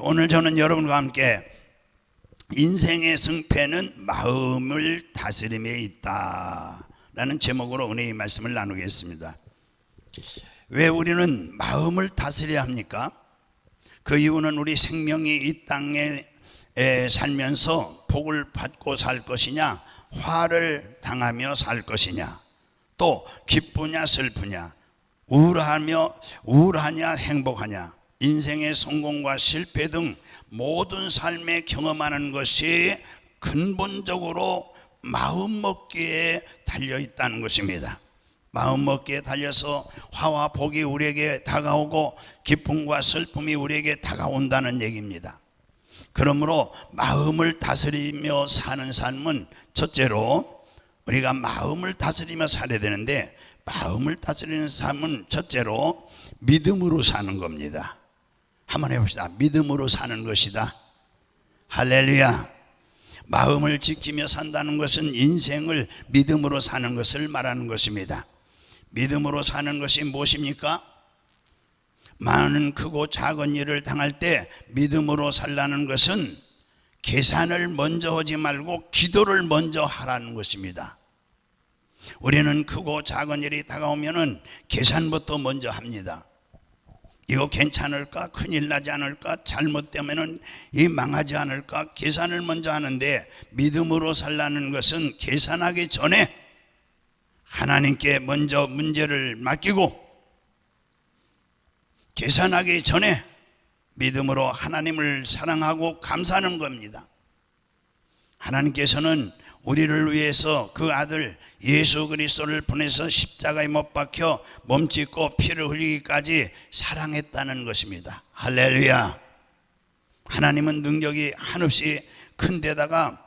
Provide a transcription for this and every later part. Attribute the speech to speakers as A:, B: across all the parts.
A: 오늘 저는 여러분과 함께 인생의 승패는 마음을 다스림에 있다 라는 제목으로 은혜의 말씀을 나누겠습니다. 왜 우리는 마음을 다스려야 합니까? 그 이유는 우리 생명이 이 땅에 살면서 복을 받고 살 것이냐, 화를 당하며 살 것이냐, 또 기쁘냐 슬프냐, 우울하냐 행복하냐, 인생의 성공과 실패 등 모든 삶에 경험하는 것이 근본적으로 마음먹기에 달려있다는 것입니다. 마음먹기에 달려서 화와 복이 우리에게 다가오고 기쁨과 슬픔이 우리에게 다가온다는 얘기입니다. 그러므로 마음을 다스리며 사는 삶은 첫째로 우리가 마음을 다스리며 살아야 되는데, 마음을 다스리는 삶은 첫째로 믿음으로 사는 겁니다. 한번 해봅시다. 믿음으로 사는 것이다. 할렐루야. 마음을 지키며 산다는 것은 인생을 믿음으로 사는 것을 말하는 것입니다. 믿음으로 사는 것이 무엇입니까? 많은 크고 작은 일을 당할 때 믿음으로 살라는 것은 계산을 먼저 하지 말고 기도를 먼저 하라는 것입니다. 우리는 크고 작은 일이 다가오면은 계산부터 먼저 합니다. 이거 괜찮을까? 큰일 나지 않을까? 잘못되면은 이 망하지 않을까? 계산을 먼저 하는데, 믿음으로 살라는 것은 계산하기 전에 하나님께 먼저 문제를 맡기고, 계산하기 전에 믿음으로 하나님을 사랑하고 감사하는 겁니다. 하나님께서는 우리를 위해서 그 아들 예수 그리스도를 보내서 십자가에 못 박혀 몸짓고 피를 흘리기까지 사랑했다는 것입니다. 할렐루야. 하나님은 능력이 한없이 큰 데다가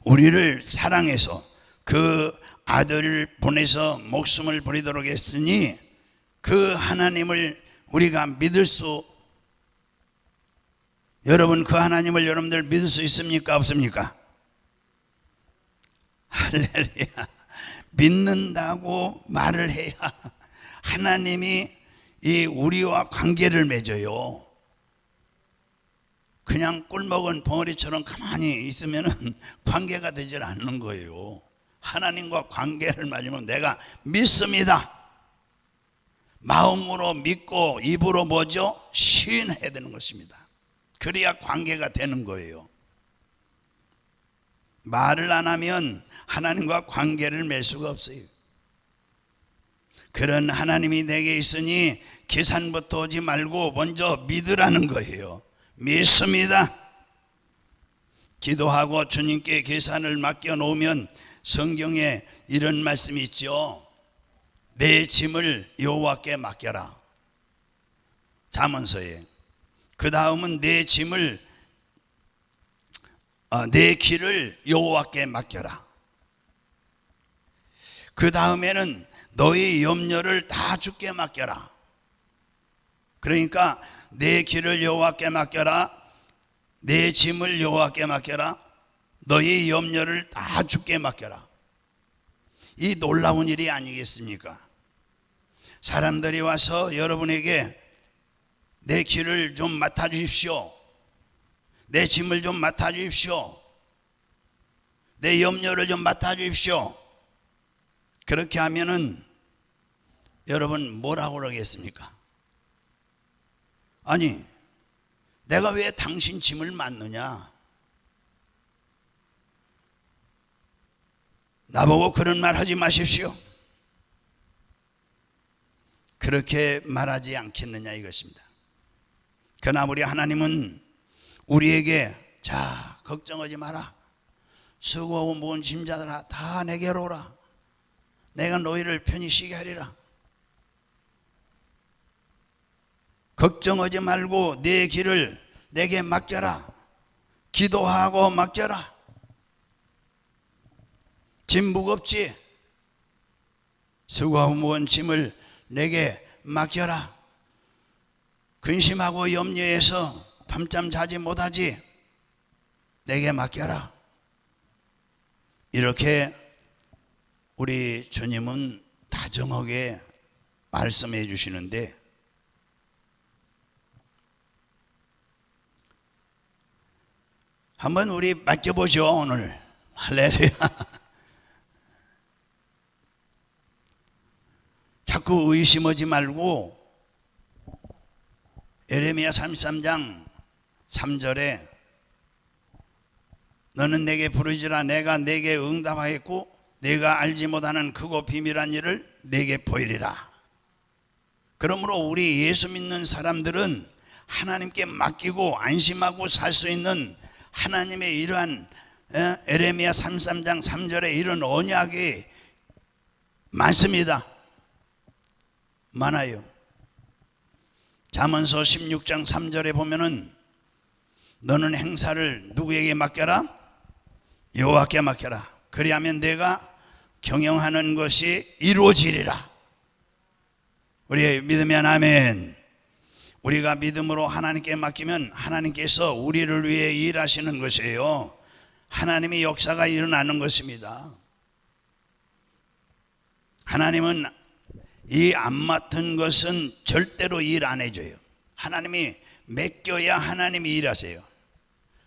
A: 우리를 사랑해서 그 아들을 보내서 목숨을 버리도록 했으니, 그 하나님을 우리가 믿을 수, 여러분 그 하나님을 여러분들 믿을 수 있습니까? 없습니까? 할렐루야. 믿는다고 말을 해야 하나님이 이 우리와 관계를 맺어요. 그냥 꿀먹은 벙어리처럼 가만히 있으면 관계가 되질 않는 거예요. 하나님과 관계를 맺으면 내가 믿습니다. 마음으로 믿고 입으로 뭐죠? 시인해야 되는 것입니다. 그래야 관계가 되는 거예요. 말을 안 하면 하나님과 관계를 맺을 수가 없어요. 그런 하나님이 내게 있으니 계산부터 하지 말고 먼저 믿으라는 거예요. 믿습니다. 기도하고 주님께 계산을 맡겨놓으면 성경에 이런 말씀이 있죠. 내 짐을 여호와께 맡겨라. 잠언서에. 그 다음은 내 길을 여호와께 맡겨라. 그 다음에는 너희 염려를 다 주께 맡겨라. 그러니까 내 길을 여호와께 맡겨라, 내 짐을 여호와께 맡겨라, 너희 염려를 다 주께 맡겨라. 이 놀라운 일이 아니겠습니까? 사람들이 와서 여러분에게 내 길을 좀 맡아주십시오, 내 짐을 좀 맡아주십시오, 내 염려를 좀 맡아주십시오. 그렇게 하면은 여러분 뭐라고 그러겠습니까? 아니, 내가 왜 당신 짐을 맡느냐? 나보고 그런 말 하지 마십시오. 그렇게 말하지 않겠느냐 이것입니다. 그러나 우리 하나님은 우리에게, 자, 걱정하지 마라, 수고하고 무거운 짐자들아 다 내게로 오라, 내가 너희를 편히 쉬게 하리라. 걱정하지 말고 내 길을 내게 맡겨라. 기도하고 맡겨라. 짐 무겁지? 수고하고 무거운 짐을 내게 맡겨라. 근심하고 염려해서 밤잠 자지 못하지? 내게 맡겨라. 이렇게 우리 주님은 다정하게 말씀해 주시는데, 한번 우리 맡겨보죠 오늘. 할렐루야. 자꾸 의심하지 말고 예레미야 33장 3절에 너는 내게 부르지라 내가 내게 응답하겠고 내가 알지 못하는 크고 비밀한 일을 내게 보이리라. 그러므로 우리 예수 믿는 사람들은 하나님께 맡기고 안심하고 살 수 있는 하나님의 이러한 예레미야 33장 3절에 이런 언약이 많습니다. 많아요. 잠언서 16장 3절에 보면은 너는 행사를 누구에게 맡겨라? 여호와께 맡겨라. 그리하면 내가 경영하는 것이 이루어지리라. 우리 믿으면 아멘. 우리가 믿음으로 하나님께 맡기면 하나님께서 우리를 위해 일하시는 것이에요. 하나님의 역사가 일어나는 것입니다. 하나님은 이 안 맡은 것은 절대로 일 안 해줘요. 하나님이 맡겨야 하나님이 일하세요.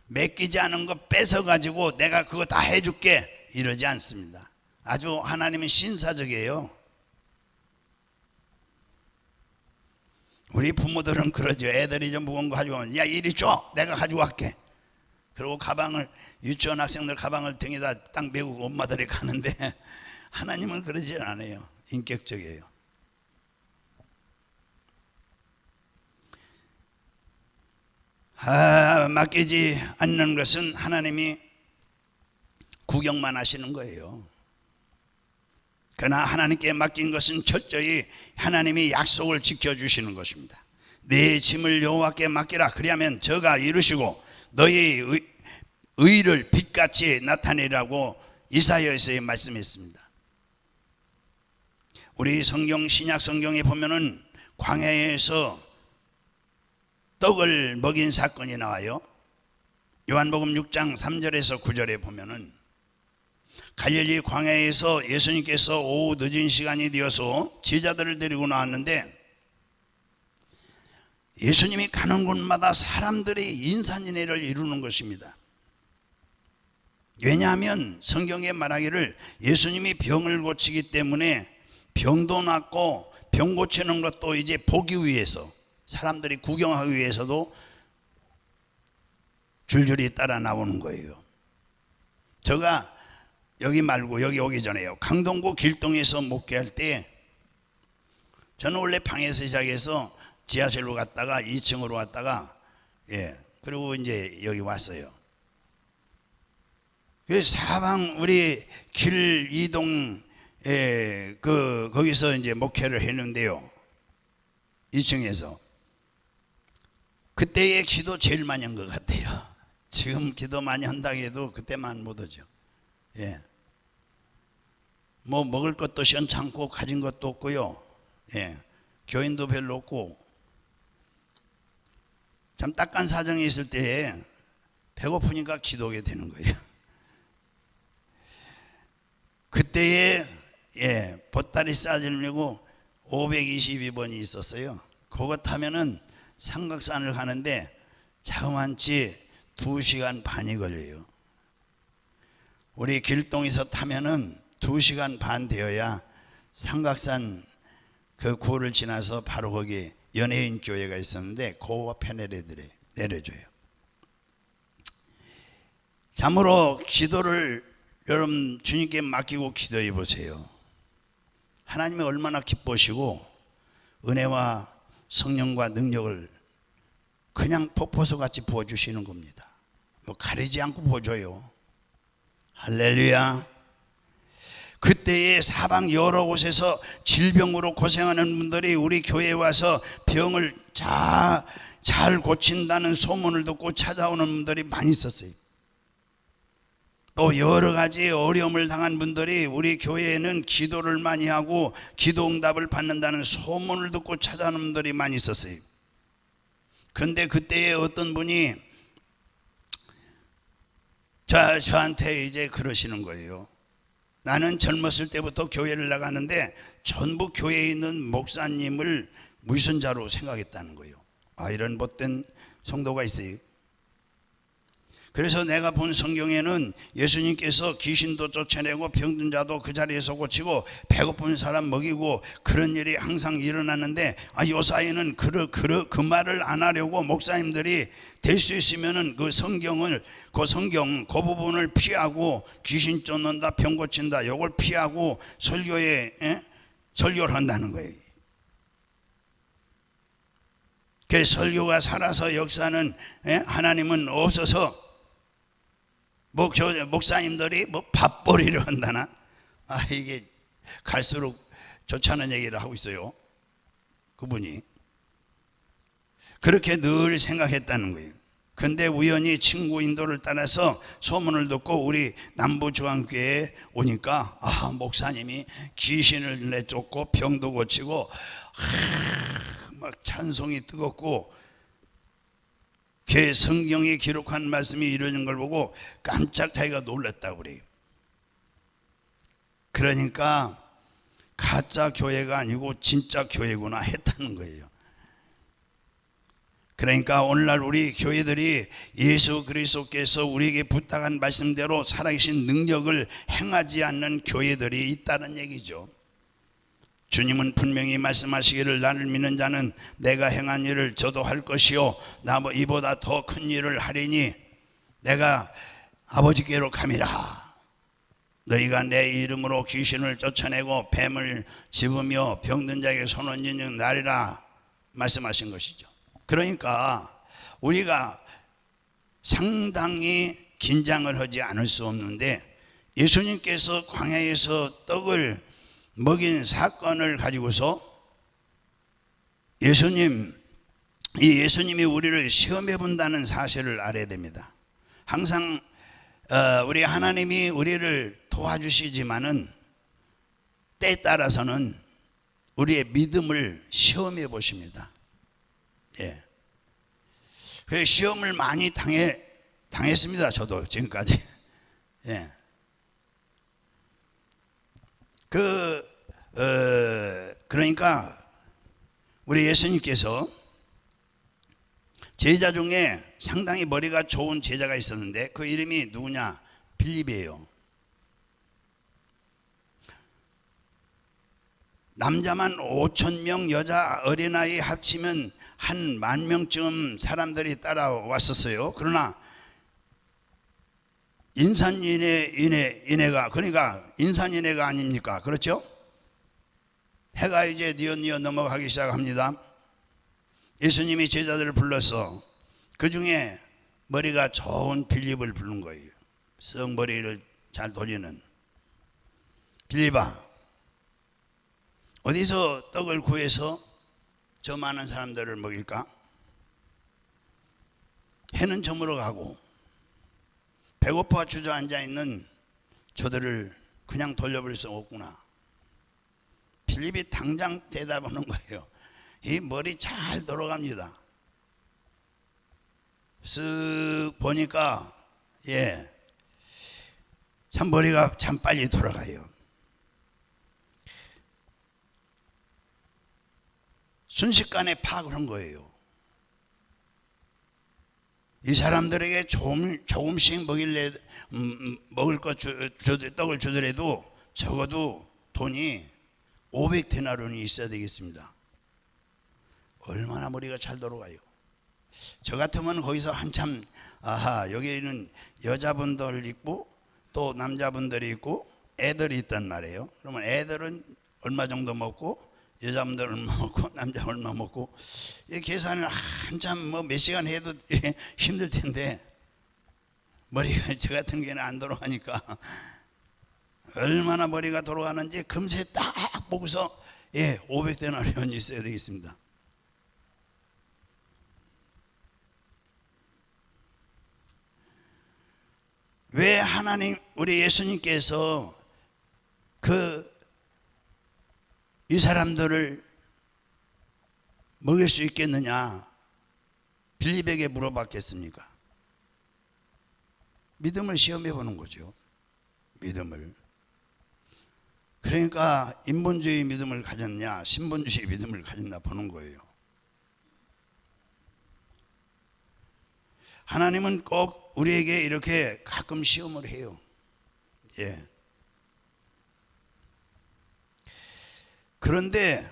A: 맡기지 않은 거 뺏어가지고 내가 그거 다 해줄게 이러지 않습니다. 아주 하나님은 신사적이에요. 우리 부모들은 그러죠. 애들이 좀 무거운 거 가지고 오면 야 이리 줘 내가 가지고 갈게. 그리고 가방을 유치원 학생들 가방을 등에다 딱 메고 엄마들이 가는데 하나님은 그러지 않아요. 인격적이에요. 맡기지 않는 것은 하나님이 구경만 하시는 거예요. 그러나 하나님께 맡긴 것은 철저히 하나님이 약속을 지켜주시는 것입니다. 내 짐을 여호와께 맡기라. 그리하면 저가 이루시고 너희 의를 빛같이 나타내라고 이사야에서 말씀했습니다. 우리 성경 신약 성경에 보면은 광야에서 떡을 먹인 사건이 나와요. 요한복음 6장 3절에서 9절에 보면은 갈릴리 광야에서 예수님께서 오후 늦은 시간이 되어서 제자들을 데리고 나왔는데 예수님이 가는 곳마다 사람들이 인산인해를 이루는 것입니다. 왜냐하면 성경에 말하기를 예수님이 병을 고치기 때문에 병도 낫고 병 고치는 것도 이제 보기 위해서 사람들이 구경하기 위해서도 줄줄이 따라 나오는 거예요. 제가 여기 말고 여기 오기 전에요. 강동구 길동에서 목회할 때 저는 원래 방에서 시작해서 지하철로 갔다가 2층으로 갔다가 그리고 이제 여기 왔어요. 사방 우리 길 이동 거기서 이제 목회를 했는데요. 2층에서 그때의 기도 제일 많이 한 것 같아요. 지금 기도 많이 한다고 해도 그때만 못 오죠. 뭐 먹을 것도 시원찮고 가진 것도 없고요. 교인도 별로 없고 참 딱한 사정이 있을 때에 배고프니까 기도하게 되는 거예요. 그때에 보따리 싸들고 522번이 있었어요. 그거 타면은 삼각산을 가는데 자그만치 2시간 반이 걸려요. 우리 길동에서 타면은 2시간 반 되어야 삼각산 그 구를 지나서 바로 거기 연예인 교회가 있었는데 그 앞에 내려줘요. 참으로 기도를 여러분 주님께 맡기고 기도해 보세요. 하나님이 얼마나 기뻐하시고 은혜와 성령과 능력을 그냥 폭포수 같이 부어주시는 겁니다. 뭐 가리지 않고 부어줘요. 할렐루야. 그때에 사방 여러 곳에서 질병으로 고생하는 분들이 우리 교회에 와서 병을 잘 고친다는 소문을 듣고 찾아오는 분들이 많이 있었어요. 또 여러 가지 어려움을 당한 분들이 우리 교회에는 기도를 많이 하고 기도 응답을 받는다는 소문을 듣고 찾아오는 분들이 많이 있었어요. 그런데 그때에 어떤 분이 저한테 이제 그러시는 거예요. 나는 젊었을 때부터 교회를 나가는데 전부 교회에 있는 목사님을 무신자로 생각했다는 거예요. 이런 못된 성도가 있어요. 그래서 내가 본 성경에는 예수님께서 귀신도 쫓아내고 병든 자도 그 자리에서 고치고 배고픈 사람 먹이고 그런 일이 항상 일어났는데, 요 사이에는 그 말을 안 하려고 목사님들이 될 수 있으면은 그 성경 그 부분을 피하고 귀신 쫓는다, 병 고친다, 요걸 피하고 설교를 한다는 거예요. 그 설교가 살아서 역사는 하나님은 없어서 목사님들이 밥벌이를 한다나? 이게 갈수록 좋지 않은 얘기를 하고 있어요. 그분이 그렇게 늘 생각했다는 거예요. 근데 우연히 친구 인도를 따라서 소문을 듣고 우리 남부중앙교회에 오니까 목사님이 귀신을 내쫓고 병도 고치고 막 찬송이 뜨겁고 그 성경에 기록한 말씀이 이루어진 걸 보고 깜짝 자기가 놀랐다고 그래요. 그러니까 가짜 교회가 아니고 진짜 교회구나 했다는 거예요. 그러니까 오늘날 우리 교회들이 예수 그리스도께서 우리에게 부탁한 말씀대로 살아계신 능력을 행하지 않는 교회들이 있다는 얘기죠. 주님은 분명히 말씀하시기를 나를 믿는 자는 내가 행한 일을 저도 할 것이요 이보다 더 큰 일을 하리니 내가 아버지께로 감이라. 너희가 내 이름으로 귀신을 쫓아내고 뱀을 집으며 병든 자에게 손 얹는 날이라 말씀하신 것이죠. 그러니까 우리가 상당히 긴장을 하지 않을 수 없는데, 예수님께서 광야에서 떡을 먹인 사건을 가지고서 예수님이 우리를 시험해 본다는 사실을 알아야 됩니다. 항상 우리 하나님이 우리를 도와주시지만은 때에 따라서는 우리의 믿음을 시험해 보십니다. 그래서 시험을 많이 당했습니다. 저도 지금까지. 그러니까 우리 예수님께서 제자 중에 상당히 머리가 좋은 제자가 있었는데 그 이름이 누구냐? 빌립이에요. 남자만 5,000명, 여자 어린아이 합치면 한 10,000명쯤 사람들이 따라왔었어요. 그러나 인산인해가, 그러니까 인산인해가 아닙니까? 그렇죠? 해가 이제 뉘엿뉘엿 넘어가기 시작합니다. 예수님이 제자들을 불러서 그 중에 머리가 좋은 빌립을 부른 거예요. 썩 머리를 잘 돌리는 빌립아, 어디서 떡을 구해서 저 많은 사람들을 먹일까? 해는 저물어 가고 배고파 주저앉아 있는 저들을 그냥 돌려버릴 수 없구나. 빌립이 당장 대답하는 거예요. 이 머리 잘 돌아갑니다. 쓱 보니까 참 머리가 참 빨리 돌아가요. 순식간에 파악을 한 거예요. 이 사람들에게 조금씩 먹을 것 떡을 주더라도 적어도 돈이 500데나리온이 있어야 되겠습니다. 얼마나 머리가 잘 돌아가요. 저 같으면 거기서 한참 여기는 여자분들 있고 또 남자분들이 있고 애들이 있단 말이에요. 그러면 애들은 얼마 정도 먹고 여자분들 얼마 먹고 남자 얼마 먹고, 이 계산을 한참 몇 시간 해도 힘들 텐데 머리가 저 같은 경우는 안 돌아가니까 얼마나 머리가 돌아가는지 금세 딱 보고서 500데나리온이 있어야 되겠습니다. 왜 하나님 우리 예수님께서 이 사람들을 먹일 수 있겠느냐 빌립에게 물어봤겠습니까? 믿음을 시험해 보는 거죠. 믿음을. 그러니까 인본주의 믿음을 가졌냐 신본주의 믿음을 가졌나 보는 거예요. 하나님은 꼭 우리에게 이렇게 가끔 시험을 해요. 예. 그런데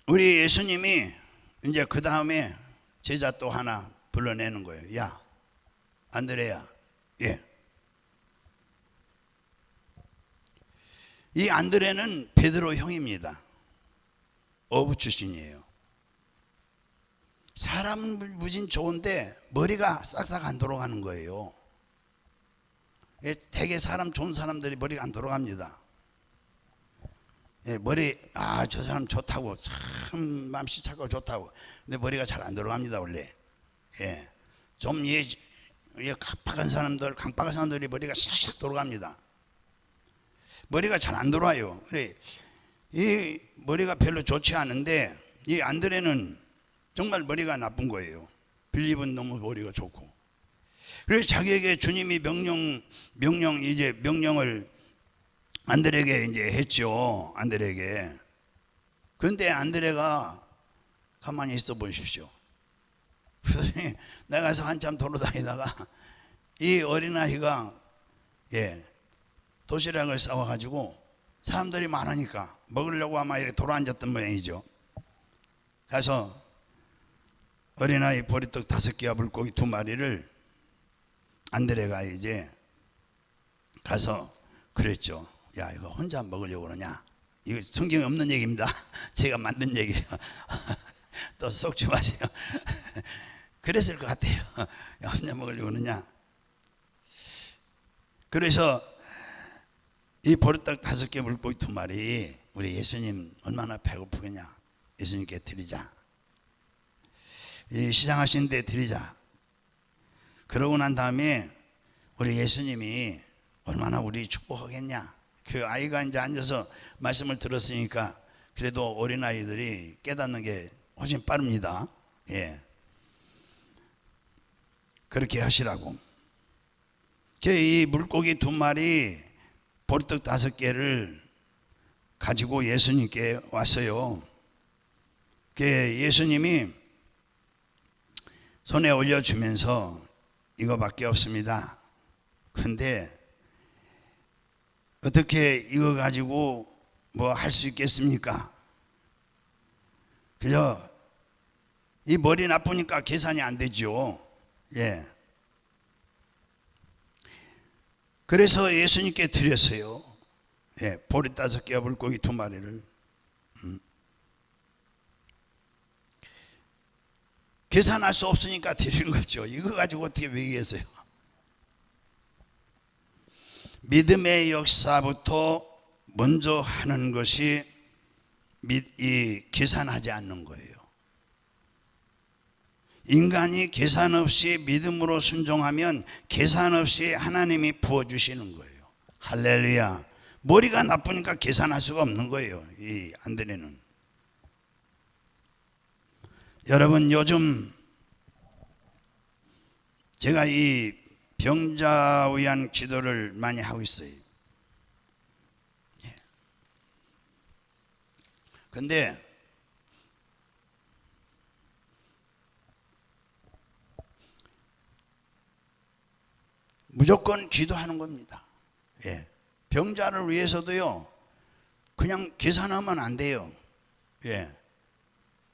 A: 우리 예수님이 이제 그 다음에 제자 또 하나 불러내는 거예요. 야, 안드레야. 예. 이 안드레는 베드로 형입니다. 어부 출신이에요. 사람은 무진 좋은데 머리가 싹싹 안 돌아가는 거예요. 되게 사람 좋은 사람들이 머리가 안 돌아갑니다. 머리 저 사람 좋다고 참 맘씨 착하고 좋다고 근데 머리가 잘 안 돌아갑니다 원래. 좀 강박한 사람들이 머리가 싹싹 돌아갑니다. 머리가 잘 안 돌아요. 그래 이 머리가 별로 좋지 않은데 이 안드레는 정말 머리가 나쁜 거예요. 빌립은 너무 머리가 좋고. 그래서 자기에게 주님이 명령을 안드레에게 이제 했죠. 안드레에게. 그런데 안드레가 가만히 있어 보십시오. 나가서 한참 돌아다니다가 이 어린아이가 도시락을 싸와가지고 사람들이 많으니까 먹으려고 아마 이렇게 돌아앉았던 모양이죠. 가서 어린아이 보리떡 5개와 물고기 2마리를 안드레가 이제 가서 그랬죠. 야, 이거 혼자 먹으려고 그러냐? 이거 성경에 없는 얘기입니다. 제가 만든 얘기예요. 또 속지 마세요. 그랬을 것 같아요. 야, 혼자 먹으려고 그러냐? 그래서 이 보리떡 5개 물고기 2마리 우리 예수님 얼마나 배고프겠냐? 예수님께 드리자. 이 시장하신 데 드리자. 그러고 난 다음에 우리 예수님이 얼마나 우리 축복하겠냐. 그 아이가 이제 앉아서 말씀을 들었으니까 그래도 어린아이들이 깨닫는 게 훨씬 빠릅니다. 그렇게 하시라고. 이 물고기 2마리 보리떡 5개를 가지고 예수님께 왔어요. 예수님이 손에 올려주면서 이거밖에 없습니다. 근데 어떻게 이거 가지고 뭐 할 수 있겠습니까? 그죠? 이 머리 나쁘니까 계산이 안 되죠. 그래서 예수님께 드렸어요. 보리 5개와 물고기 2마리를. 계산할 수 없으니까 드리는 거죠. 이거 가지고 어떻게 얘기했어요? 믿음의 역사부터 먼저 하는 것이 계산하지 않는 거예요. 인간이 계산 없이 믿음으로 순종하면 계산 없이 하나님이 부어주시는 거예요. 할렐루야. 머리가 나쁘니까 계산할 수가 없는 거예요. 이 안드레는. 여러분, 요즘 제가 이 병자 위한 기도를 많이 하고 있어요. 근데 무조건 기도하는 겁니다. 병자를 위해서도요, 그냥 계산하면 안 돼요.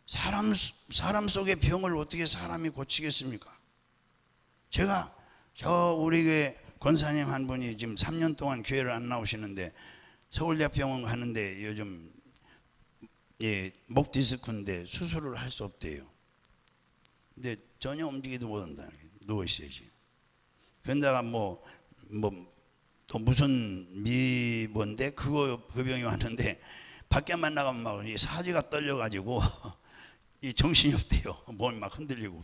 A: 사람 속의 병을 어떻게 사람이 고치겠습니까? 우리 교회 권사님 한 분이 지금 3년 동안 교회를 안 나오시는데 서울대병원 가는데 요즘 목 디스크인데 수술을 할 수 없대요. 근데 전혀 움직이도 못한다. 누워 있어야지. 그런데가 또 무슨 미뭔데 그 병이 왔는데 밖에만 나가면 막 이 사지가 떨려가지고 이 정신이 없대요. 몸이 막 흔들리고.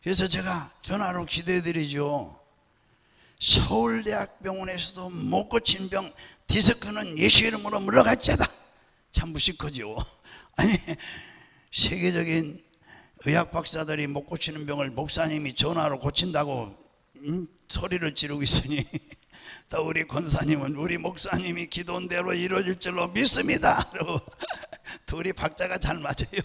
A: 그래서 제가 전화로 기도해드리죠. 서울대학병원에서도 못 고친 병 디스크는 예수 이름으로 물러갈지어다. 참 무식하죠. 아니, 세계적인 의학 박사들이 못 고치는 병을 목사님이 전화로 고친다고 소리를 지르고 있으니 또 우리 권사님은 우리 목사님이 기도한 대로 이루어질 줄로 믿습니다. 둘이 박자가 잘 맞아요.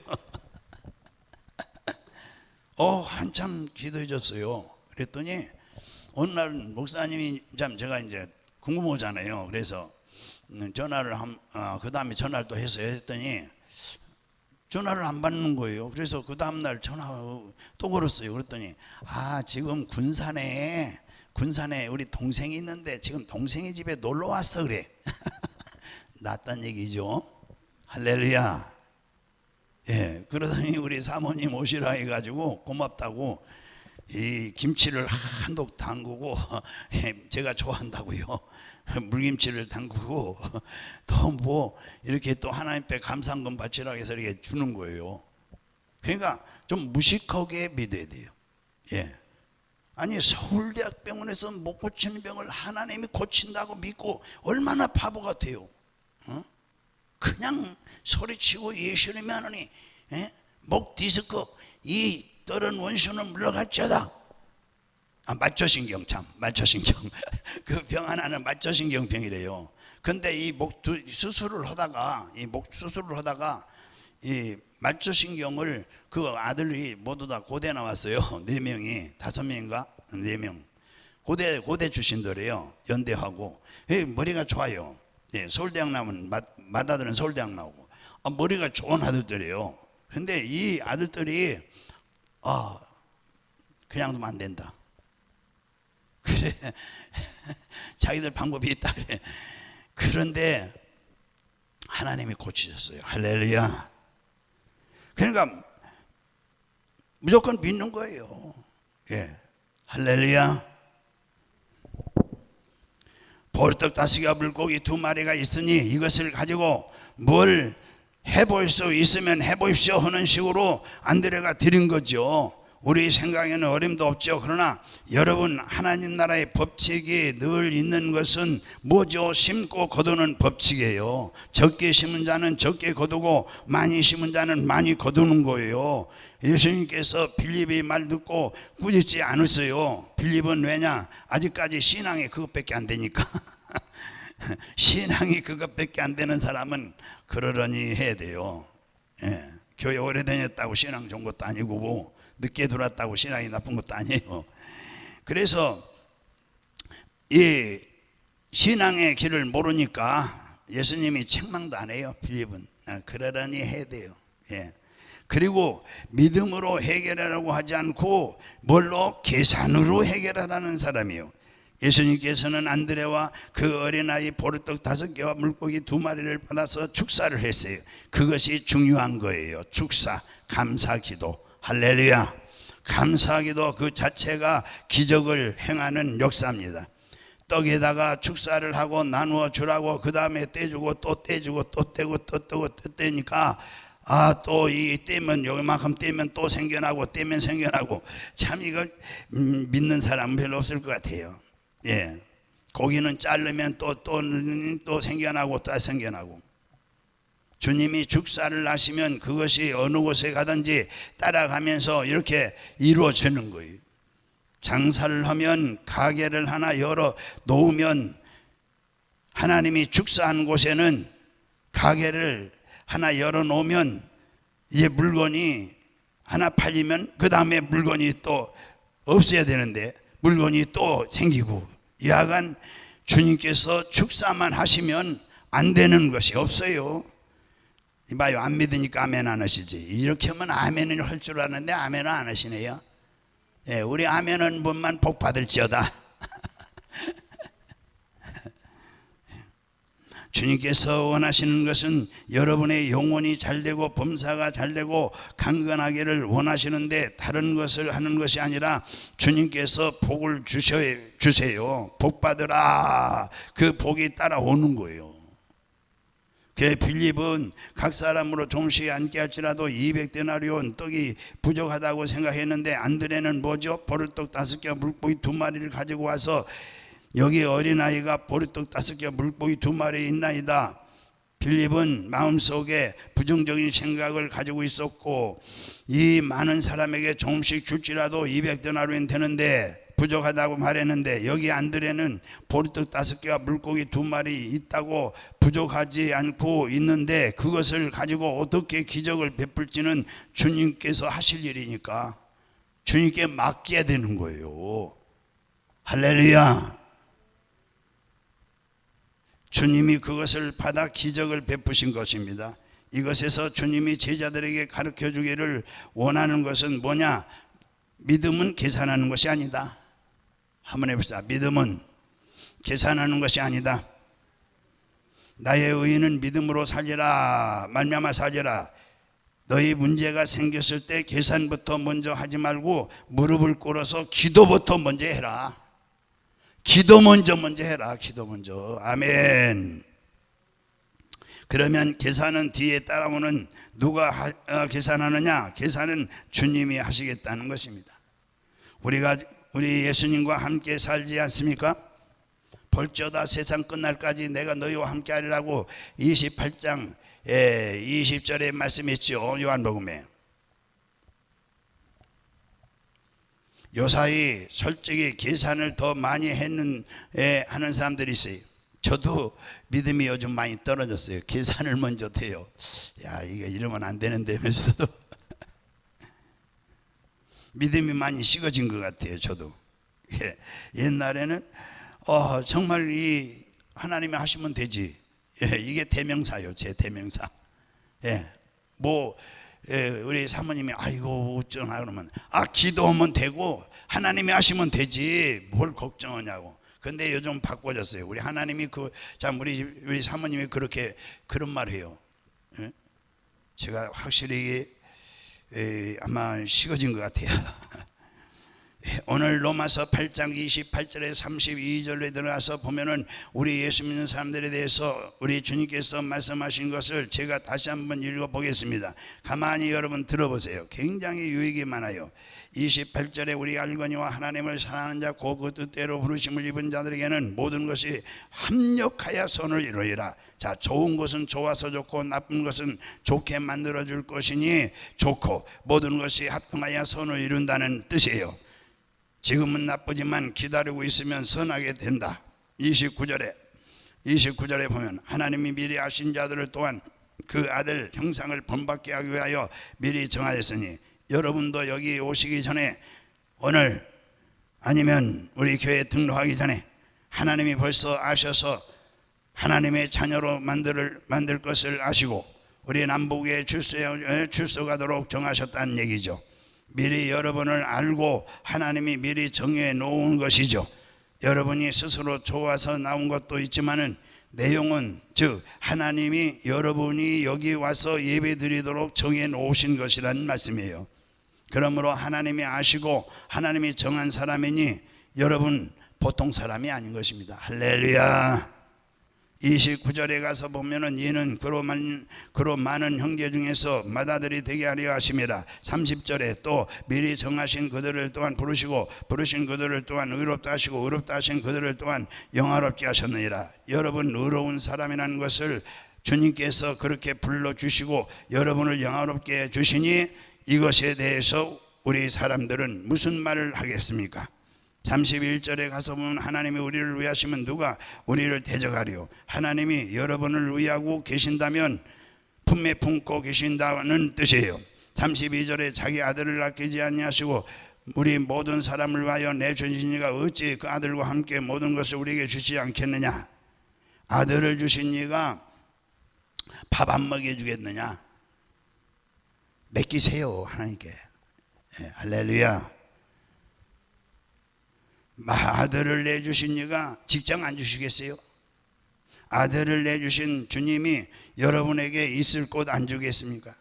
A: 한참 기도해 줬어요. 그랬더니 어느 날 목사님이 참 제가 이제 궁금하잖아요. 그래서 전화를 그 다음에 전화를 또 해서 했더니 전화를 안 받는 거예요. 그래서 그 다음날 전화 또 걸었어요. 그랬더니 지금 군산에 우리 동생이 있는데 지금 동생이 집에 놀러 왔어 그래. 낫단 얘기죠. 할렐루야. 예, 그러더니 우리 사모님 오시라 해가지고 고맙다고 이 김치를 한독 담그고 제가 좋아한다고요. 물김치를 담그고 또 뭐 이렇게 또 하나님께 감사한금 바치라고 해서 이렇게 주는 거예요. 그러니까 좀 무식하게 믿어야 돼요. 예. 아니 서울대학병원에서 못 고치는 병을 하나님이 고친다고 믿고 얼마나 바보 같아요. 그냥 소리치고 예수님이 하느니 목 디스크 이 떨은 원수는 물러갈지어다. 말초신경 말초신경 그 병 하나는 말초신경병이래요. 근데 이 목 수술을 하다가 이 말초신경을 그 아들이 모두 다 고대 나왔어요. 4명이 5명인가 4명 고대 출신들이에요. 연대하고 머리가 좋아요. 예, 서울대학 나오면 맏아들은 서울대학 나오고 머리가 좋은 아들들이에요. 근데 이 아들들이 그냥 두면 안 된다. 그래 자기들 방법이 있다 그래. 그런데 하나님이 고치셨어요. 할렐루야. 그러니까 무조건 믿는 거예요. 예, 할렐루야. 보리떡 5개와 물고기 2마리가 있으니 이것을 가지고 뭘 해볼 수 있으면 해보십시오 하는 식으로 안드레가 드린 거죠. 우리 생각에는 어림도 없죠. 그러나 여러분 하나님 나라의 법칙이 늘 있는 것은 뭐죠? 심고 거두는 법칙이에요. 적게 심은 자는 적게 거두고 많이 심은 자는 많이 거두는 거예요. 예수님께서 빌립의 말 듣고 꾸짖지 않았어요. 빌립은 왜냐? 아직까지 신앙이 그것밖에 안 되니까. 신앙이 그것밖에 안 되는 사람은 그러려니 해야 돼요. 예, 교회 오래 다녔다고 신앙 좋은 것도 아니고 늦게 들어왔다고 신앙이 나쁜 것도 아니에요. 그래서 이 신앙의 길을 모르니까 예수님이 책망도 안 해요. 빌립은 그러려니 해야 돼요. 예. 그리고 믿음으로 해결하라고 하지 않고 뭘로? 계산으로 해결하라는 사람이에요. 예수님께서는 안드레와 그 어린아이 보리떡 5개와 물고기 2마리를 받아서 축사를 했어요. 그것이 중요한 거예요. 축사, 감사기도. 할렐루야. 감사기도 그 자체가 기적을 행하는 역사입니다. 떡에다가 축사를 하고 나누어 주라고 그 다음에 떼주고 또 떼주고 또 떼고 또 떼고 또 떼니까 또 이 떼면 요만큼 떼면 또 생겨나고 떼면 생겨나고 참 이거 믿는 사람은 별로 없을 것 같아요. 예, 고기는 자르면 또 생겨나고 또 생겨나고. 주님이 축사를 하시면 그것이 어느 곳에 가든지 따라가면서 이렇게 이루어지는 거예요. 장사를 하면 가게를 하나 열어 놓으면 하나님이 축사한 곳에는 가게를 하나 열어 놓으면 이제 물건이 하나 팔리면 그 다음에 물건이 또 없어야 되는데 물건이 또 생기고, 여하간 주님께서 축사만 하시면 안 되는 것이 없어요. 이봐요, 안 믿으니까 아멘 안 하시지. 이렇게 하면 아멘을 할 줄 아는데 아멘을 안 하시네요. 예, 우리 아멘은 분만 복 받을지어다. 주님께서 원하시는 것은 여러분의 영혼이 잘되고 범사가 잘되고 강건하기를 원하시는데 다른 것을 하는 것이 아니라 주님께서 복을 주세요. 복 받으라. 그 복이 따라오는 거예요. 그 빌립은 각 사람으로 조금씩 앉게 할지라도 200데나리온 떡이 부족하다고 생각했는데 안드레는 뭐죠? 보리떡 5개와 물고기 2마리를 가지고 와서 여기 어린아이가 보리떡 5개와 물고기 2마리 있나이다. 빌립은 마음속에 부정적인 생각을 가지고 있었고, 이 많은 사람에게 조금씩 줄지라도 200데나리온 되는데 부족하다고 말했는데, 여기 안드레는 보리떡 5개와 물고기 2마리 있다고 부족하지 않고 있는데 그것을 가지고 어떻게 기적을 베풀지는 주님께서 하실 일이니까 주님께 맡겨야 되는 거예요. 할렐루야. 주님이 그것을 받아 기적을 베푸신 것입니다. 이것에서 주님이 제자들에게 가르쳐 주기를 원하는 것은 뭐냐? 믿음은 계산하는 것이 아니다. 한번 해봅시다. 믿음은 계산하는 것이 아니다. 나의 의인은 믿음으로 살리라 말미암아 살리라. 너희 문제가 생겼을 때 계산부터 먼저 하지 말고 무릎을 꿇어서 기도부터 먼저 해라. 기도 먼저 해라. 기도 먼저. 아멘. 그러면 계산은 뒤에 따라오는 누가 계산하느냐? 계산은 주님이 하시겠다는 것입니다. 우리 예수님과 함께 살지 않습니까? 볼지어다 세상 끝날까지 내가 너희와 함께 하리라고 28장 20절에 말씀했죠. 요한복음에. 요사이 솔직히 계산을 더 많이 하는 사람들이 있어요. 저도 믿음이 요즘 많이 떨어졌어요. 계산을 먼저 해요. 야, 이거 이러면 안 되는데 하면서도 믿음이 많이 식어진 것 같아요. 저도. 옛날에는 정말 이 하나님이 하시면 되지. 이게 대명사요. 제 대명사. 우리 사모님이 아이고 어쩌나 그러면 기도하면 되고 하나님이 하시면 되지 뭘 걱정하냐고. 근데 요즘 바꿔졌어요. 우리 하나님이 우리 사모님이 그런 말 해요. 제가 확실히 아마 식어진 것 같아요. 오늘 로마서 8장 28절에 32절에 들어가서 보면은 우리 예수 믿는 사람들에 대해서 우리 주님께서 말씀하신 것을 제가 다시 한번 읽어보겠습니다. 가만히 여러분 들어보세요. 굉장히 유익이 많아요. 28절에 우리 알거니와 하나님을 사랑하는 자 곧 그 뜻대로 부르심을 입은 자들에게는 모든 것이 합력하여 선을 이루리라. 자, 좋은 것은 좋아서 좋고 나쁜 것은 좋게 만들어줄 것이니 좋고 모든 것이 합동하여 선을 이룬다는 뜻이에요. 지금은 나쁘지만 기다리고 있으면 선하게 된다. 29절에 보면 하나님이 미리 아신 자들을 또한 그 아들 형상을 본받게 하기 위하여 미리 정하였으니 여러분도 여기 오시기 전에 오늘 아니면 우리 교회에 등록하기 전에 하나님이 벌써 아셔서 하나님의 자녀로 만들 것을 아시고 우리 남북에 출소가도록 정하셨다는 얘기죠. 미리 여러분을 알고 하나님이 미리 정해 놓은 것이죠. 여러분이 스스로 좋아서 나온 것도 있지만은 내용은 즉 하나님이 여러분이 여기 와서 예배 드리도록 정해 놓으신 것이라는 말씀이에요. 그러므로 하나님이 아시고 하나님이 정한 사람이니 여러분 보통 사람이 아닌 것입니다. 할렐루야. 29절에 가서 보면은 이는 그로 많은 형제 중에서 맏아들이 되게 하려 하심이라. 30절에 또 미리 정하신 그들을 또한 부르시고 부르신 그들을 또한 의롭다 하시고 의롭다 하신 그들을 또한 영화롭게 하셨느니라. 여러분 의로운 사람이라는 것을 주님께서 그렇게 불러주시고 여러분을 영화롭게 해주시니 이것에 대해서 우리 사람들은 무슨 말을 하겠습니까? 31절에 가서 보면 하나님이 우리를 위하시면 누가 우리를 대적하리요. 하나님이 여러분을 위하고 계신다면 품에 품고 계신다는 뜻이에요. 32절에 자기 아들을 아끼지 아니하시고 우리 모든 사람을 위하여 내주시니가 어찌 그 아들과 함께 모든 것을 우리에게 주시지 않겠느냐. 아들을 주신 이가 밥 안 먹여주겠느냐. 맡기세요 하나님께. 할렐루야. 아들을 내주신 이가 직장 안 주시겠어요? 아들을 내주신 주님이 여러분에게 있을 곳 안 주겠습니까?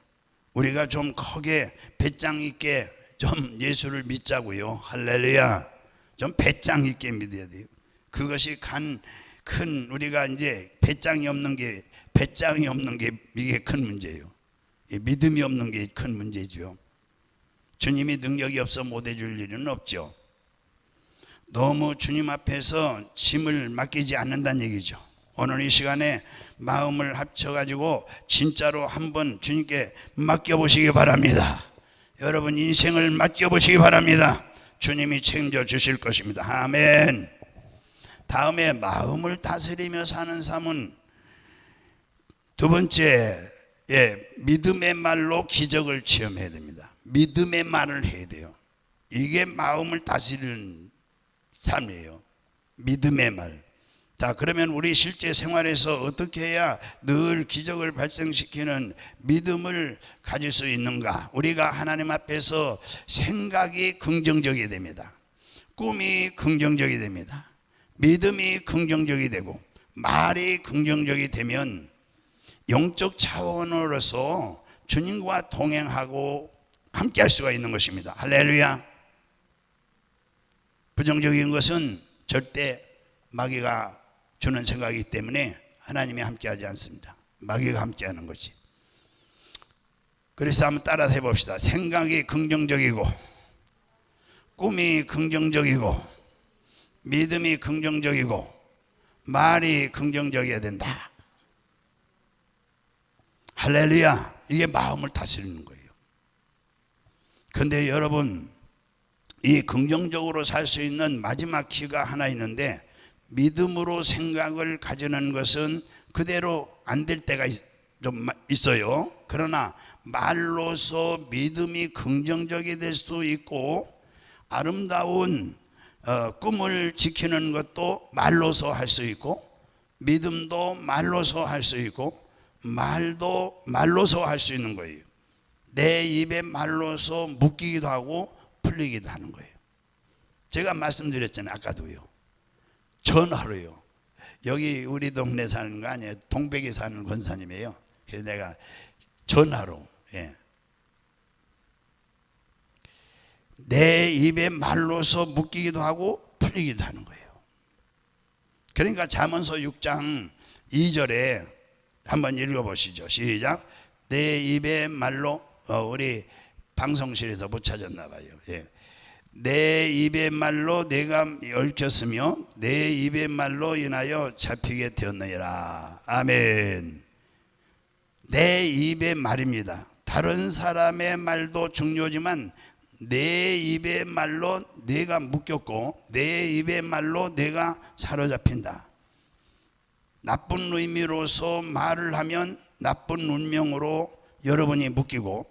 A: 우리가 좀 크게 배짱 있게 좀 예수를 믿자고요. 할렐루야. 좀 배짱 있게 믿어야 돼요. 그것이 큰 우리가 이제 배짱이 없는 게 이게 큰 문제예요. 믿음이 없는 게 큰 문제죠. 주님이 능력이 없어 못 해줄 일은 없죠. 너무 주님 앞에서 짐을 맡기지 않는다는 얘기죠. 오늘 이 시간에 마음을 합쳐가지고 진짜로 한번 주님께 맡겨보시기 바랍니다. 여러분 인생을 맡겨보시기 바랍니다. 주님이 챙겨주실 것입니다. 아멘. 다음에 마음을 다스리며 사는 삶은 두 번째, 믿음의 말로 기적을 체험해야 됩니다. 믿음의 말을 해야 돼요. 이게 마음을 다스리는 삶이에요. 믿음의 말. 자, 그러면 우리 실제 생활에서 어떻게 해야 늘 기적을 발생시키는 믿음을 가질 수 있는가? 우리가 하나님 앞에서 생각이 긍정적이 됩니다. 꿈이 긍정적이 됩니다. 믿음이 긍정적이 되고 말이 긍정적이 되면 영적 차원으로서 주님과 동행하고 함께 할 수가 있는 것입니다. 할렐루야. 부정적인 것은 절대 마귀가 주는 생각이기 때문에 하나님이 함께하지 않습니다. 마귀가 함께하는 거지. 그래서 한번 따라서 해봅시다. 생각이 긍정적이고 꿈이 긍정적이고 믿음이 긍정적이고 말이 긍정적이어야 된다. 할렐루야. 이게 마음을 다스리는 거예요. 그런데 여러분, 이 긍정적으로 살 수 있는 마지막 키가 하나 있는데, 믿음으로 생각을 가지는 것은 그대로 안 될 때가 좀 있어요. 그러나 말로서 믿음이 긍정적이 될 수도 있고, 아름다운 꿈을 지키는 것도 말로서 할 수 있고, 믿음도 말로서 할 수 있고, 말도 말로서 할 수 있는 거예요. 내 입에 말로서 묶이기도 하고 풀리기도 하는 거예요. 제가 말씀드렸잖아요. 아까도요. 전화로요. 여기 우리 동네 사는 거 아니에요. 동백에 사는 권사님이에요. 그래서 내가 전화로, 내 입에 말로서 묶이기도 하고 풀리기도 하는 거예요. 그러니까 잠언서 6장 2절에 한번 읽어보시죠. 시작. 내 입에 말로, 우리 방송실에서 못 찾았나 봐요. 내 입의 말로 내가 얽혔으며 내 입의 말로 인하여 잡히게 되었느니라. 아멘. 내 입의 말입니다. 다른 사람의 말도 중요하지만 내 입의 말로 내가 묶였고 내 입의 말로 내가 사로잡힌다. 나쁜 의미로서 말을 하면 나쁜 운명으로 여러분이 묶이고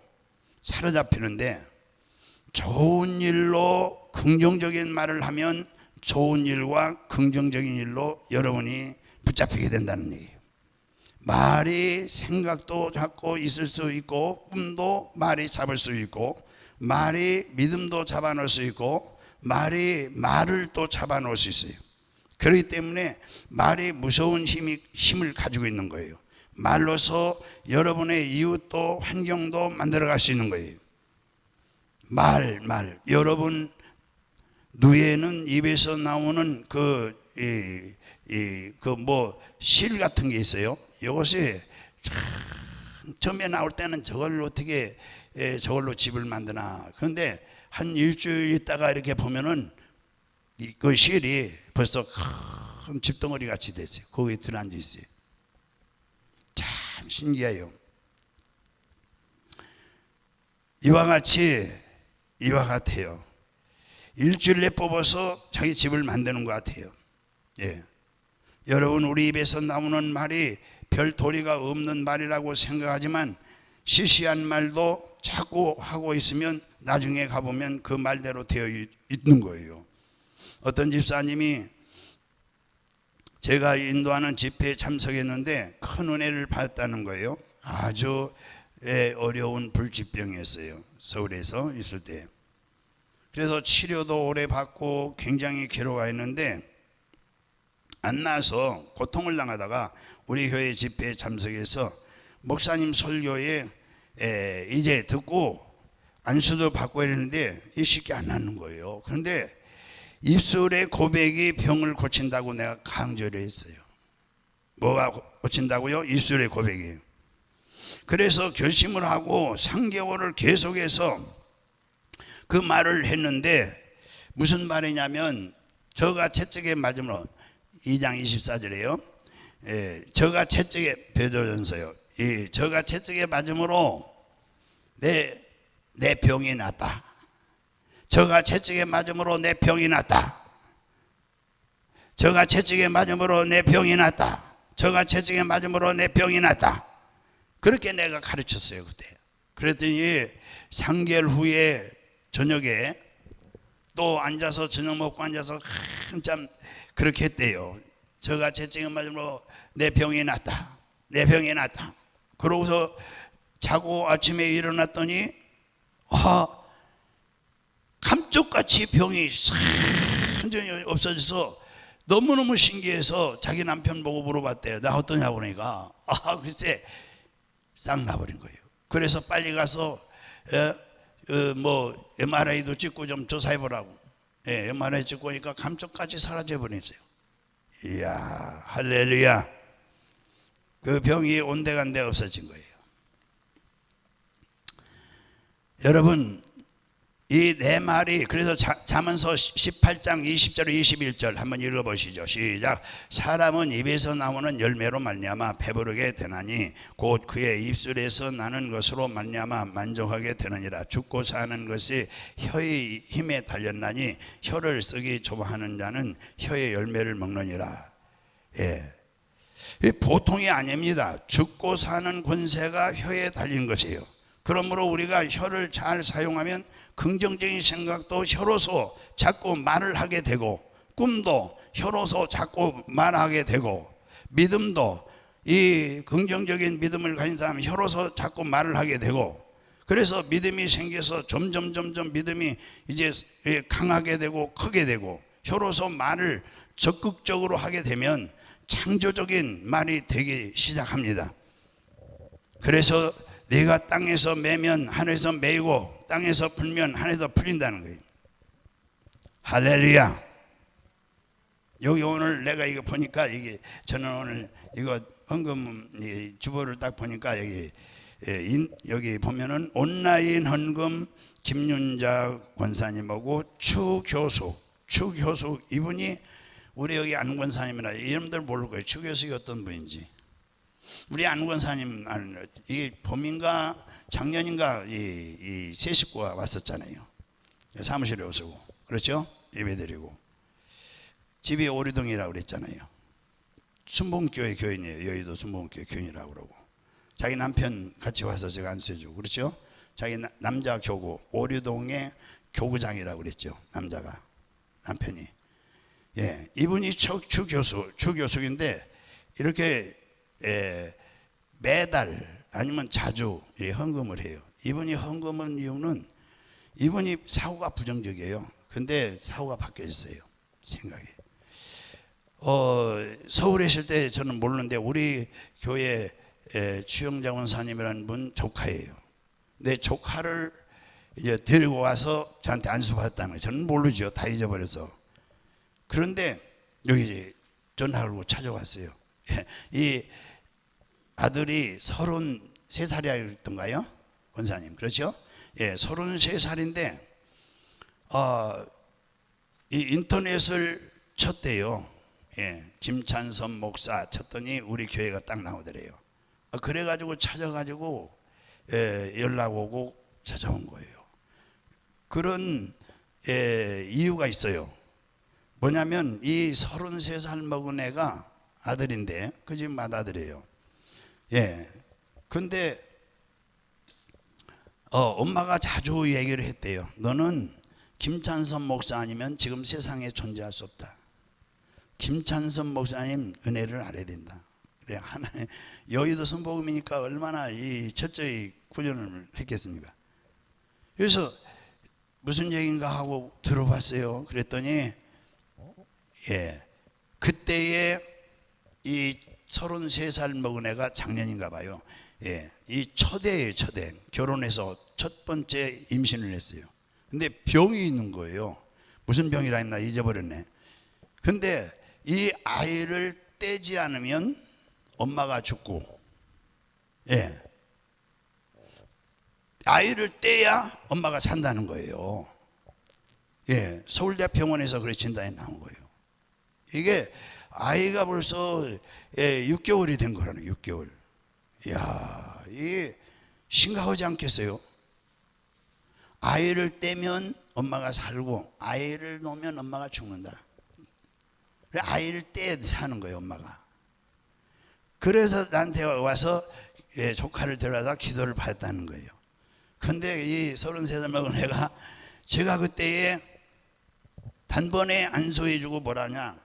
A: 사로잡히는데, 좋은 일로 긍정적인 말을 하면 좋은 일과 긍정적인 일로 여러분이 붙잡히게 된다는 얘기예요. 말이 생각도 잡고 있을 수 있고, 꿈도 말이 잡을 수 있고, 말이 믿음도 잡아놓을 수 있고, 말이 말을 또 잡아놓을 수 있어요. 그렇기 때문에 말이 무서운 힘을 가지고 있는 거예요. 말로서 여러분의 이웃도 환경도 만들어갈 수 있는 거예요. 말. 여러분 누에는 입에서 나오는 실 같은 게 있어요. 이것이 참 처음에 나올 때는 저걸로 어떻게 저걸로 집을 만드나. 그런데 한 일주일 있다가 이렇게 보면은 그 실이 벌써 큰 집덩어리 같이 됐어요. 거기에 들어앉아 있어요. 참 신기해요. 이와 같아요. 일주일 내 뽑아서 자기 집을 만드는 것 같아요. 여러분, 우리 입에서 나오는 말이 별 도리가 없는 말이라고 생각하지만 시시한 말도 자꾸 하고 있으면 나중에 가보면 그 말대로 되어 있는 거예요. 어떤 집사님이 제가 인도하는 집회에 참석했는데 큰 은혜를 받았다는 거예요. 아주 어려운 불치병이었어요. 서울에서 있을 때. 그래서 치료도 오래 받고 굉장히 괴로워했는데 안 나서 고통을 당하다가 우리 교회 집회에 참석해서 목사님 설교에 이제 듣고 안수도 받고 이랬는데 쉽게 안 나는 거예요. 그런데 입술의 고백이 병을 고친다고 내가 강조를 했어요. 뭐가 고친다고요? 입술의 고백이. 그래서 결심을 하고 3개월을 계속해서 그 말을 했는데, 무슨 말이냐면 저가 채찍에 맞음으로 2장 24절에요. 저가 채찍에, 베드로전서요. 저가 채찍에 맞음으로 내 병이 낫다. 저가 채찍에 맞음으로 내 병이 낫다. 저가 채찍에 맞음으로 내 병이 낫다. 저가 채찍에 맞음으로 내 병이 낫다. 그렇게 내가 가르쳤어요, 그때. 그랬더니 3개월 후에 저녁에 또 앉아서 저녁 먹고 앉아서 한참 그렇게 했대요. 저가 채찍을 맞으므로 내 병이 낫다, 내 병이 낫다. 그러고서 자고 아침에 일어났더니 감쪽같이 병이 완전히 없어져서 너무너무 신기해서 자기 남편 보고 물어봤대요. 나 어떠냐고 그러니까 글쎄 싹 나버린 거예요. 그래서 빨리 가서 MRI도 찍고 좀 조사해보라고. MRI 찍고 오니까 감쪽같이 사라져버렸어요. 이야, 할렐루야. 그 병이 온데간데 없어진 거예요. 여러분, 이 네 말이, 그래서 잠언서 18장 20절 21절 한번 읽어보시죠. 시작. 사람은 입에서 나오는 열매로 말미암아 배부르게 되나니 곧 그의 입술에서 나는 것으로 말미암아 만족하게 되느니라. 죽고 사는 것이 혀의 힘에 달렸나니 혀를 쓰기 좋아하는 자는 혀의 열매를 먹느니라. 보통이 아닙니다. 죽고 사는 권세가 혀에 달린 것이에요. 그러므로 우리가 혀를 잘 사용하면 긍정적인 생각도 혀로서 자꾸 말을 하게 되고, 꿈도 혀로서 자꾸 말하게 되고, 믿음도 이 긍정적인 믿음을 가진 사람 혀로서 자꾸 말을 하게 되고, 그래서 믿음이 생겨서 점점 믿음이 이제 강하게 되고 크게 되고, 혀로서 말을 적극적으로 하게 되면 창조적인 말이 되기 시작합니다. 그래서 내가 땅에서 매면 하늘에서 매이고 땅에서 풀면 하늘에서 풀린다는 거예요. 할렐루야. 여기 오늘 내가 이거 보니까 이게 저는 오늘 이거 헌금 주보를 딱 보니까 여기 보면은 온라인 헌금 김윤자 권사님하고 추교숙 이분이 우리 여기 안 권사님이라 여러분들 모를 거예요. 추교숙이 어떤 분인지. 우리 안 권사님 이 봄인가 작년인가 이 세 식구가 왔었잖아요. 사무실에 오시고, 그렇죠? 예배드리고. 집이 오리동이라고 그랬잖아요. 순복음교회 교인이에요. 여의도 순복음교회 교인이라고 그러고, 자기 남편 같이 와서 제가 안수해주고, 그렇죠? 자기 남자 교구 오리동의 교구장이라고 그랬죠. 남편이. 이분이 추교숙인데 이렇게 매달 아니면 자주 헌금을 해요. 이분이 헌금한 이유는 이분이 사고가 부정적이에요. 근데 사고가 바뀌었어요. 생각이. 서울에 있을 때 저는 모르는데 우리 교회 추영자 원사님이라는 분 조카예요. 내 조카를 이제 데리고 와서 저한테 안수받았다는 거예요. 저는 모르죠. 다 잊어버려서. 그런데 여기 이제 전화를 걸고 찾아왔어요. 이 아들이 33살이라 그랬던가요? 권사님, 그렇죠? 33살인데 이 인터넷을 쳤대요. 김찬선 목사 쳤더니 우리 교회가 딱 나오더래요. 그래가지고 찾아가지고 연락 오고 찾아온 거예요. 그런 이유가 있어요. 뭐냐면 이 33살 먹은 애가 아들인데 그 집 맏아들이에요. 근데 엄마가 자주 얘기를 했대요. 너는 김찬선 목사 아니면 지금 세상에 존재할 수 없다. 김찬선 목사님 은혜를 알아야 된다. 그래, 하나님 여의도 순복음이니까 얼마나 이 철저히 훈련을 했겠습니까? 그래서 무슨 얘기인가 하고 들어봤어요. 그랬더니 그때에 이 33살 먹은 애가 작년인가 봐요. 이 첫애예요. 결혼해서 첫 번째 임신을 했어요. 근데 병이 있는 거예요. 무슨 병이라 했나 잊어버렸네. 근데 이 아이를 떼지 않으면 엄마가 죽고, 아이를 떼야 엄마가 산다는 거예요. 서울대병원에서 그래 진단이 나온 거예요. 이게 아이가 벌써 6개월이 된 거라는 6개월. 이야, 이게 심각하지 않겠어요? 아이를 떼면 엄마가 살고 아이를 놓으면 엄마가 죽는다. 그래, 아이를 떼야 사는 거예요, 엄마가. 그래서 나한테 와서 조카를 데려와서 기도를 받았다는 거예요. 근데 이 33살 먹은 애가 제가 그때에 단번에 안수해주고 뭐라냐,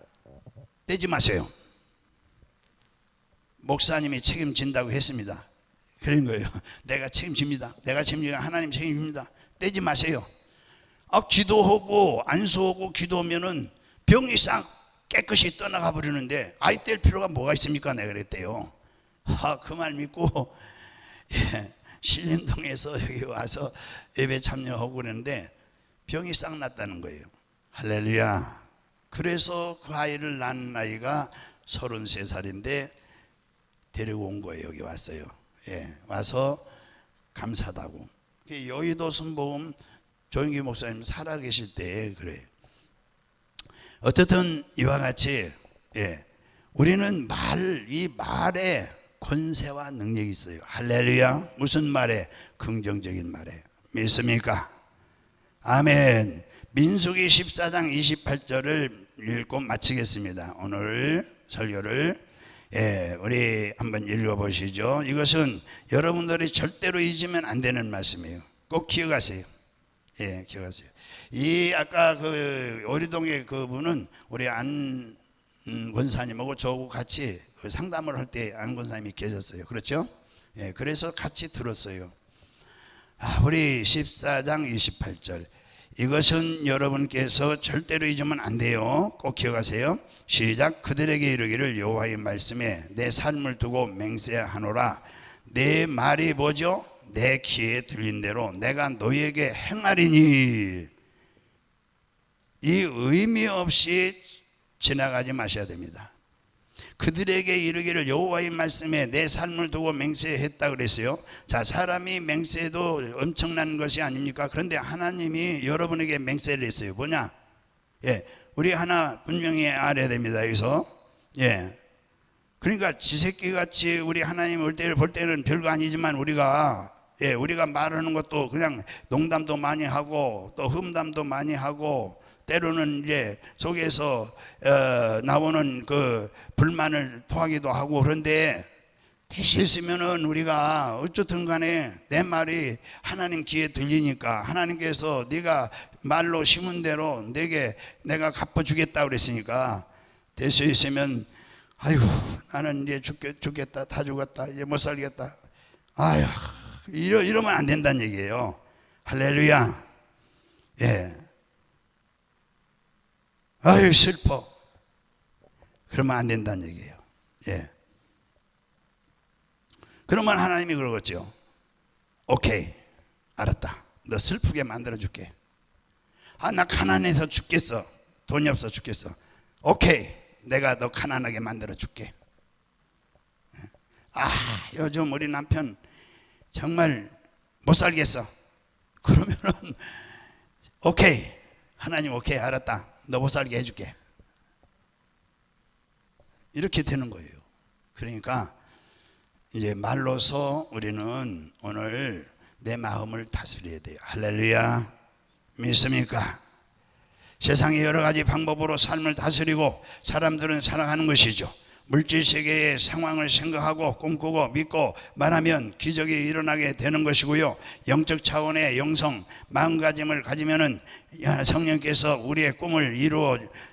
A: 떼지 마세요. 목사님이 책임진다고 했습니다. 그런 거예요. 내가 책임집니다. 내가 책임지고 하나님 책임집니다. 떼지 마세요. 기도하고 안수하고 기도하면은 병이 싹 깨끗이 떠나가 버리는데 아이 뗄 필요가 뭐가 있습니까? 내가 그랬대요. 그 말 믿고 신림동에서 여기 와서 예배 참여하고 그랬는데 병이 싹 났다는 거예요. 할렐루야. 그래서 그 아이를 낳은 나이가 33살인데 데리고 온 거예요. 여기 왔어요. 와서 감사하다고. 여의도 순복음 조영기 목사님 살아계실 때 그래요. 어쨌든 이와 같이 우리는 이 말에 권세와 능력이 있어요. 할렐루야. 무슨 말에? 긍정적인 말에. 믿습니까? 아멘. 민수기 14장 28절을 읽고 마치겠습니다. 오늘 설교를 우리 한번 읽어보시죠. 이것은 여러분들이 절대로 잊으면 안 되는 말씀이에요. 꼭 기억하세요. 기억하세요. 이 아까 그 오리동의 그분은 우리 안 권사님하고 저하고 같이 상담을 할 때 안 권사님이 계셨어요. 그렇죠? 그래서 같이 들었어요. 우리 14장 28절. 이것은 여러분께서 절대로 잊으면 안 돼요. 꼭 기억하세요. 시작. 그들에게 이르기를 여호와의 말씀에 내 삶을 두고 맹세하노라. 내 말이 뭐죠? 내 귀에 들린 대로 내가 너희에게 행하리니. 이 의미 없이 지나가지 마셔야 됩니다. 그들에게 이르기를 여호와의 말씀에 내 삶을 두고 맹세했다 그랬어요. 자, 사람이 맹세도 엄청난 것이 아닙니까? 그런데 하나님이 여러분에게 맹세를 했어요. 뭐냐? 우리 하나 분명히 알아야 됩니다. 여기서 그러니까 지새끼같이 우리 하나님 볼 때는 별거 아니지만 우리가 말하는 것도 그냥 농담도 많이 하고 또 흠담도 많이 하고 때로는 이제 속에서 나오는 그 불만을 토하기도 하고 그런데 실수면은 우리가 어쨌든 간에 내 말이 하나님 귀에 들리니까 하나님께서 네가 말로 심은 대로 내가 갚아주겠다 그랬으니까 될 수 있으면 아이고 나는 이제 죽겠다 다 죽었다 이제 못 살겠다 아휴 이러면 안 된다는 얘기예요. 할렐루야. 아유 슬퍼 그러면 안 된다는 얘기예요. 그러면 하나님이 그러겠죠. 오케이 알았다. 너 슬프게 만들어줄게. 나 가난해서 죽겠어. 돈이 없어 죽겠어. 오케이 내가 너 가난하게 만들어줄게. 요즘 우리 남편 정말 못 살겠어. 그러면은 오케이 하나님 오케이 알았다. 너 못 살게 해줄게. 이렇게 되는 거예요. 그러니까 이제 말로서 우리는 오늘 내 마음을 다스려야 돼요. 할렐루야. 믿습니까? 세상의 여러 가지 방법으로 삶을 다스리고 사람들은 살아가는 것이죠. 물질 세계의 상황을 생각하고 꿈꾸고 믿고 말하면 기적이 일어나게 되는 것이고요. 영적 차원의 영성, 마음가짐을 가지면은 성령께서 우리의 꿈을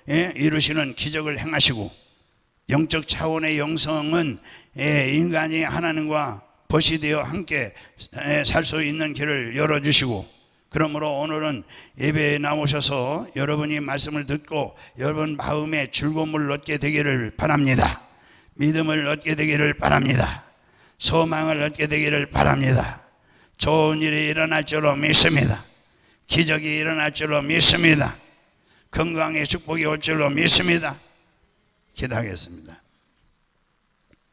A: 이루시는 기적을 행하시고, 영적 차원의 영성은 인간이 하나님과 벗이 되어 함께 살 수 있는 길을 열어주시고, 그러므로 오늘은 예배에 나오셔서 여러분이 말씀을 듣고 여러분 마음에 즐거움을 얻게 되기를 바랍니다. 믿음을 얻게 되기를 바랍니다. 소망을 얻게 되기를 바랍니다. 좋은 일이 일어날 줄로 믿습니다. 기적이 일어날 줄로 믿습니다. 건강의 축복이 올 줄로 믿습니다. 기도하겠습니다.